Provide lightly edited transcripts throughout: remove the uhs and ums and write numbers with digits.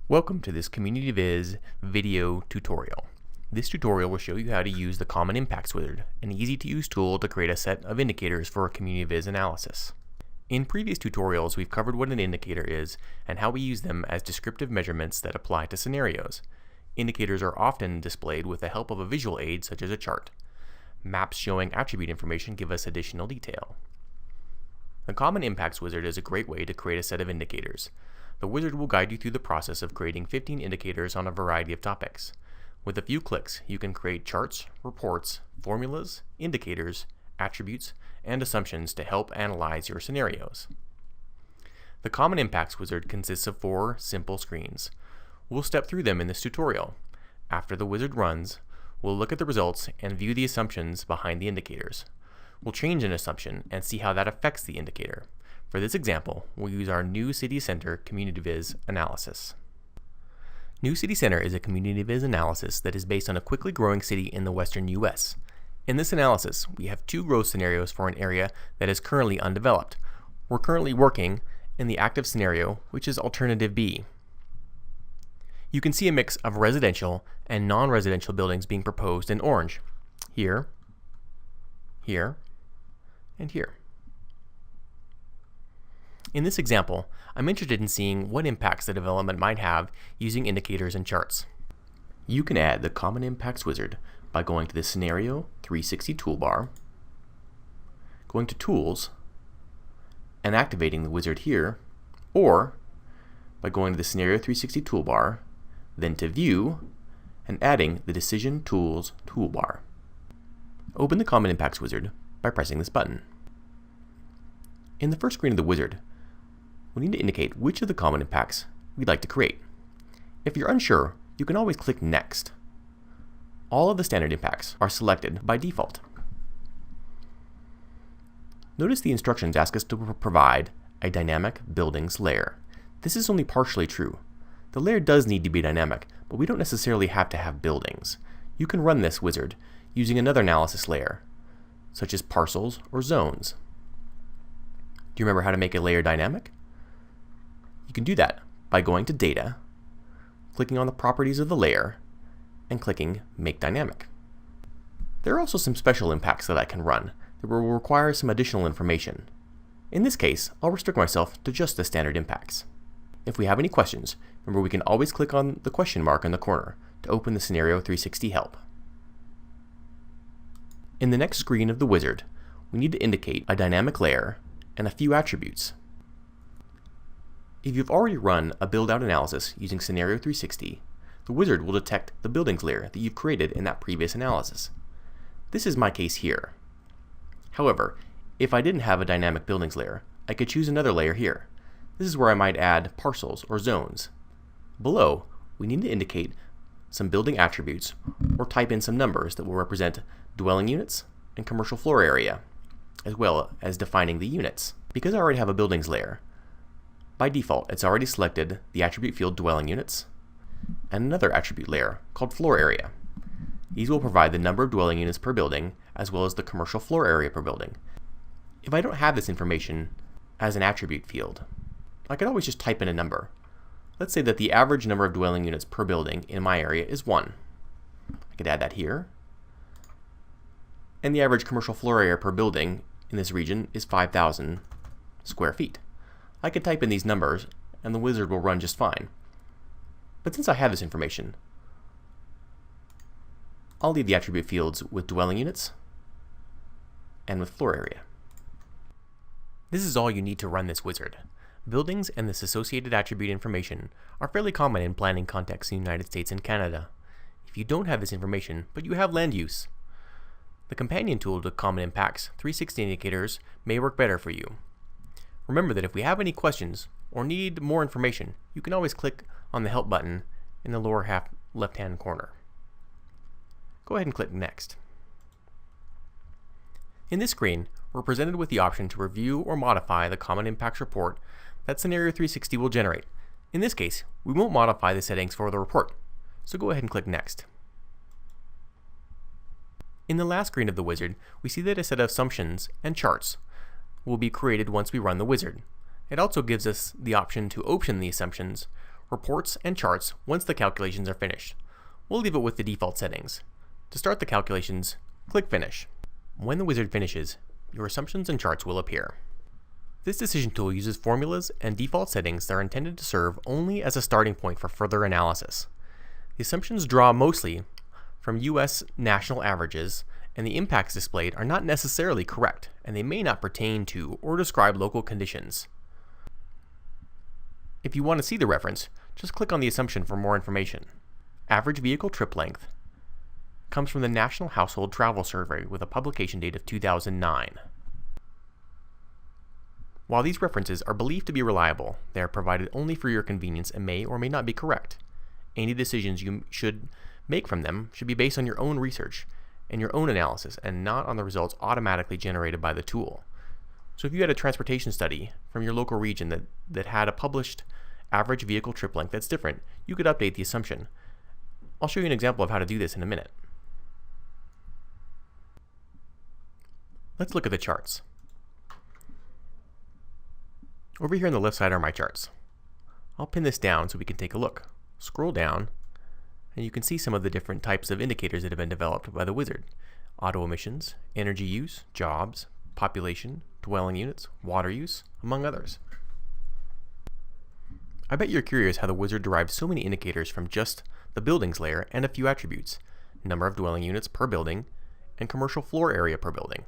Welcome to this CommunityViz video tutorial. This tutorial will show you how to use the Common Impacts Wizard, an easy-to-use tool to create a set of indicators for a CommunityViz analysis. In previous tutorials, we've covered what an indicator is and how we use them as descriptive measurements that apply to scenarios. Indicators are often displayed with the help of a visual aid such as a chart. Maps showing attribute information give us additional detail. The Common Impacts Wizard is a great way to create a set of indicators. The wizard will guide you through the process of creating 15 indicators on a variety of topics. With a few clicks, you can create charts, reports, formulas, indicators, attributes, and assumptions to help analyze your scenarios. The Common Impacts Wizard consists of 4 simple screens. We'll step through them in this tutorial. After the wizard runs, we'll look at the results and view the assumptions behind the indicators. We'll change an assumption and see how that affects the indicator. For this example, we'll use our New City Center CommunityViz analysis. New City Center is a CommunityViz analysis that is based on a quickly growing city in the western US. In this analysis, we have 2 growth scenarios for an area that is currently undeveloped. We're currently working in the active scenario, which is Alternative B. You can see a mix of residential and non-residential buildings being proposed in orange. Here, here, and here. In this example, I'm interested in seeing what impacts the development might have using indicators and charts. You can add the Common Impacts Wizard by going to the Scenario 360 toolbar, going to Tools, and activating the wizard here, or by going to the Scenario 360 toolbar, then to View, and adding the Decision Tools toolbar. Open the Common Impacts Wizard by pressing this button. In the first screen of the wizard, we need to indicate which of the common impacts we'd like to create. If you're unsure, you can always click Next. All of the standard impacts are selected by default. Notice the instructions ask us to provide a dynamic buildings layer. This is only partially true. The layer does need to be dynamic, but we don't necessarily have to have buildings. You can run this wizard using another analysis layer, such as parcels or zones. Do you remember how to make a layer dynamic? You can do that by going to Data, clicking on the properties of the layer, and clicking Make Dynamic. There are also some special impacts that I can run that will require some additional information. In this case, I'll restrict myself to just the standard impacts. If we have any questions, remember we can always click on the question mark in the corner to open the Scenario 360 help. In the next screen of the wizard, we need to indicate a dynamic layer and a few attributes. If you've already run a build-out analysis using Scenario 360, the wizard will detect the buildings layer that you've created in that previous analysis. This is my case here. However, if I didn't have a dynamic buildings layer, I could choose another layer here. This is where I might add parcels or zones. Below, we need to indicate some building attributes or type in some numbers that will represent dwelling units and commercial floor area, as well as defining the units. Because I already have a buildings layer, by default it's already selected the attribute field dwelling units and another attribute layer called floor area. These will provide the number of dwelling units per building as well as the commercial floor area per building. If I don't have this information as an attribute field, I could always just type in a number. Let's say that the average number of dwelling units per building in my area is 1. I could add that here. And the average commercial floor area per building in this region is 5,000 square feet. I could type in these numbers and the wizard will run just fine. But since I have this information, I'll leave the attribute fields with dwelling units and with floor area. This is all you need to run this wizard. Buildings and this associated attribute information are fairly common in planning contexts in the United States and Canada. If you don't have this information, but you have land use, the companion tool to Common Impacts 360 indicators may work better for you. Remember that if we have any questions or need more information, you can always click on the Help button in the lower left-hand corner. Go ahead and click Next. In this screen, we're presented with the option to review or modify the Common Impacts report that Scenario 360 will generate. In this case, we won't modify the settings for the report, so go ahead and click Next. In the last screen of the wizard, we see that a set of assumptions and charts will be created once we run the wizard. It also gives us the option to open the assumptions reports, and charts once the calculations are finished. We'll leave it with the default settings. To start the calculations, click Finish. When the wizard finishes, your assumptions and charts will appear. This decision tool uses formulas and default settings that are intended to serve only as a starting point for further analysis. The assumptions draw mostly from US national averages, and the impacts displayed are not necessarily correct, and they may not pertain to or describe local conditions. If you want to see the reference, just click on the assumption for more information. Average vehicle trip length comes from the National Household Travel Survey with a publication date of 2009. While these references are believed to be reliable, they are provided only for your convenience and may or may not be correct. Any decisions you should make from them should be based on your own research and your own analysis and not on the results automatically generated by the tool. So if you had a transportation study from your local region that had a published average vehicle trip length that's different, you could update the assumption. I'll show you an example of how to do this in a minute. Let's look at the charts. Over here on the left side are my charts. I'll pin this down so we can take a look. Scroll down, and you can see some of the different types of indicators that have been developed by the wizard. Auto emissions, energy use, jobs, population, dwelling units, water use, among others. I bet you're curious how the wizard derived so many indicators from just the buildings layer and a few attributes: number of dwelling units per building and commercial floor area per building.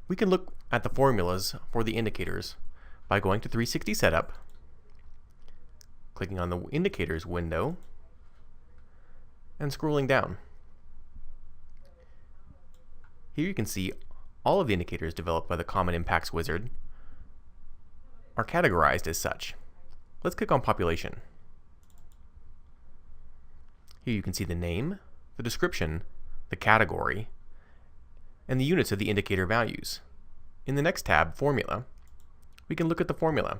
We can look at the formulas for the indicators by going to 360 Setup, clicking on the Indicators window, and scrolling down. Here you can see all of the indicators developed by the Comet Impacts wizard are categorized as such. Let's click on Population. Here you can see the name, the description, the category, and the units of the indicator values. In the next tab, Formula, we can look at the formula.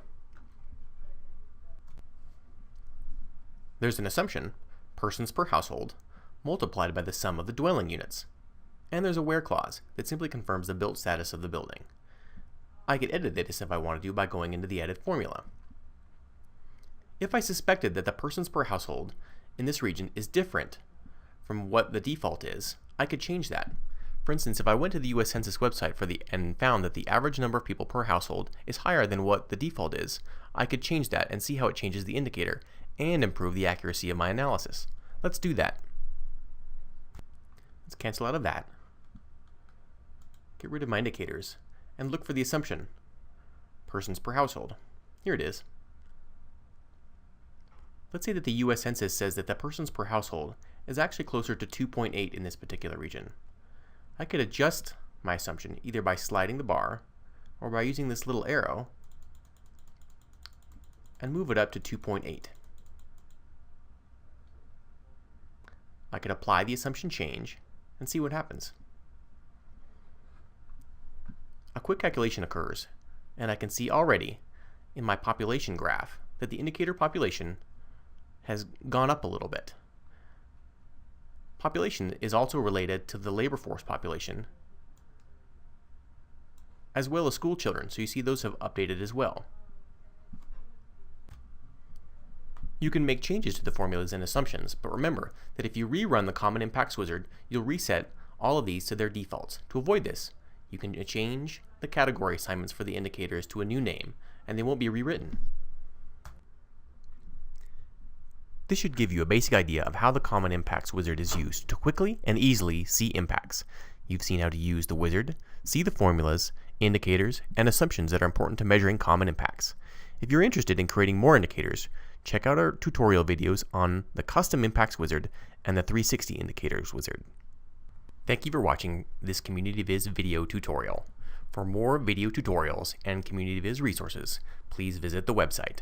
There's an assumption, persons per household, multiplied by the sum of the dwelling units. And there's a where clause that simply confirms the built status of the building. I could edit this if I want to by going into the Edit Formula. If I suspected that the persons per household in this region is different from what the default is, I could change that. For instance, if I went to the US Census website and found that the average number of people per household is higher than what the default is, I could change that and see how it changes the indicator and improve the accuracy of my analysis. Let's do that. Let's cancel out of that. Get rid of my indicators and look for the assumption, persons per household. Here it is. Let's say that the US Census says that the persons per household is actually closer to 2.8 in this particular region. I could adjust my assumption either by sliding the bar or by using this little arrow and move it up to 2.8. I could apply the assumption change and see what happens. A quick calculation occurs, and I can see already in my population graph that the indicator population has gone up a little bit. Population is also related to the labor force population, as well as school children, so you see those have updated as well. You can make changes to the formulas and assumptions, but remember that if you rerun the Comet Impacts wizard, you'll reset all of these to their defaults. To avoid this, you can change the category assignments for the indicators to a new name, and they won't be rewritten. This should give you a basic idea of how the Comet Impacts wizard is used to quickly and easily see impacts. You've seen how to use the wizard, see the formulas, indicators, and assumptions that are important to measuring comet impacts. If you're interested in creating more indicators, check out our tutorial videos on the Custom Impacts wizard and the 360 Indicators wizard. Thank you for watching this CommunityViz video tutorial. For more video tutorials and CommunityViz resources, please visit the website.